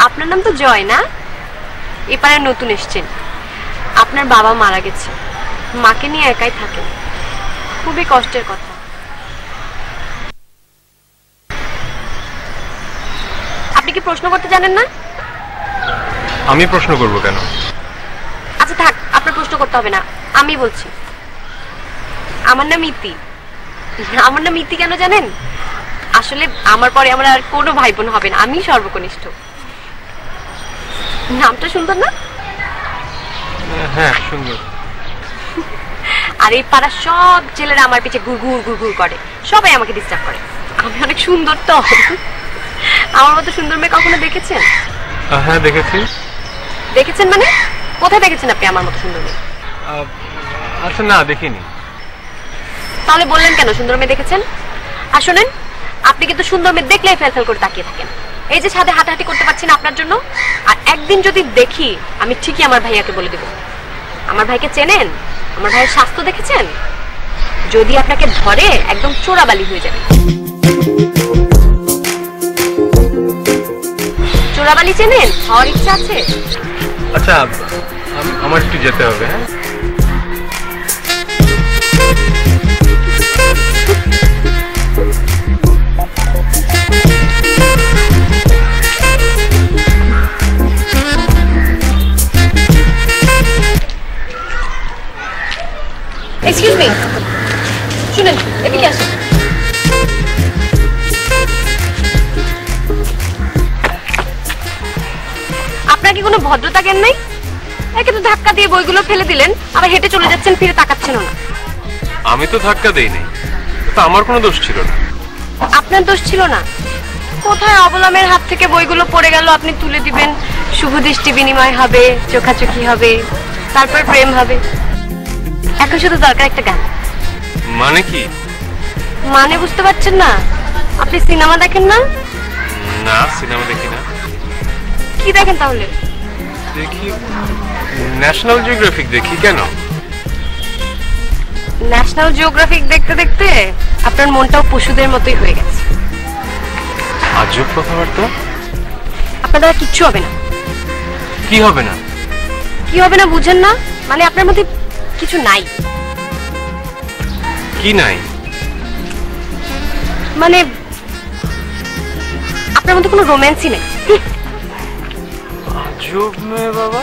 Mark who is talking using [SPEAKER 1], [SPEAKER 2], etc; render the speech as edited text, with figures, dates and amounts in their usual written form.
[SPEAKER 1] আপনার নাম তো জয় না? এপারে নতুন এসেছেন। আপনার বাবা মারা গেছে, মাকে নিয়ে একাই থাকেন, খুবই কষ্টের কথা। আপনি কি প্রশ্ন করতে জানেন না?
[SPEAKER 2] আমি প্রশ্ন করব কেন?
[SPEAKER 1] আচ্ছা থাক, আপনার প্রশ্ন করতে হবে না, আমি বলছি। আমার নাম ইতি। আমার নাম ইতি কেন জানেন? আসলে আমার পরে আমার আর কোনো ভাই বোন হবে না, আমি সর্বকনিষ্ঠ। নামটা সুন্দর না?
[SPEAKER 2] হ্যাঁ সুন্দর।
[SPEAKER 1] আর এই পাড়ার সব ছেলেরা আমার পিছে ঘুরঘুর ঘুরঘুর করে, সবাই আমাকে ডিস্টার্ব করে। আমি অনেক সুন্দর তো। আমার মতো সুন্দর মেয়ে কখনো দেখেছেন?
[SPEAKER 2] হ্যাঁ দেখেছি।
[SPEAKER 1] দেখেছেন মানে? কোথায় দেখেছেন আপনি আমার মতো সুন্দর মেয়ে?
[SPEAKER 2] আচ্ছা না দেখিনি।
[SPEAKER 1] তাহলে বললেন কেন সুন্দর মেয়ে দেখেছেন? আর শোনেন, আপনি কিন্তু সুন্দর মেয়ে দেখলেই ফেল ফেল করে তাকিয়ে থাকেন। এই যে ছাদে হাঁটাহাঁটি করতে পারছি না আপনার জন্য। আর একদিন যদি দেখি, আমি ঠিকই আমার ভাইয়াকে বলে দেব। আমার ভাইকে চেনেন? আমার ভাইয়ের স্বাস্থ্য দেখেছেন? যদি আপনাকে ধরে একদম চোরাবালি হয়ে যাবে। চোরাবালি চেনেন? হওয়ার ইচ্ছা আছে?
[SPEAKER 2] আচ্ছা আমার একটু যেতে হবে। হ্যাঁ
[SPEAKER 1] এক্সকিউজ মি, শুনেন এদিকে আসুন। আপনার কি কোনো ভদ্রতা জ্ঞান নাই? একে তো ধাক্কা দিয়ে বইগুলো ফেলে দিলেন, আবার হেঁটে চলে যাচ্ছেন, ফিরে তাকাচ্ছেন না।
[SPEAKER 2] আমি তো ধাক্কা দেইনি, তো আমার কোনো দোষ ছিল না।
[SPEAKER 1] আপনার দোষ ছিল না? কোথায় অবলম্বের হাত থেকে বইগুলো পড়ে গেল, আপনি তুলে দিবেন, শুভ দৃষ্টি বিনিময় হবে, চোখাচোখি হবে, তারপর প্রেম হবে। এখন শুধু দরকার একটা গান।
[SPEAKER 2] মানে কি?
[SPEAKER 1] মানে বুঝতে পারছেন না? আপনি সিনেমা দেখেন না?
[SPEAKER 2] না সিনেমা দেখি না।
[SPEAKER 1] কি দেখেন তাহলে?
[SPEAKER 2] দেখি ন্যাশনাল জিওগ্রাফিক দেখি। কেন?
[SPEAKER 1] ন্যাশনাল জিওগ্রাফিক দেখতে দেখতে আপনার মনটাও পশুদের মতোই হয়ে গেছে।
[SPEAKER 2] আজব কথাবার্তা।
[SPEAKER 1] আপনার দ্বারা কিচ্ছু হবে না।
[SPEAKER 2] কি হবে না?
[SPEAKER 1] কি হবে না বুঝেন না? মানে আপনার মধ্যে কিছু নাই।
[SPEAKER 2] কি নাই?
[SPEAKER 1] মানে আপনার মধ্যে কোনো রোম্যান্সই নেই।
[SPEAKER 2] আজব মেয়ে বাবা।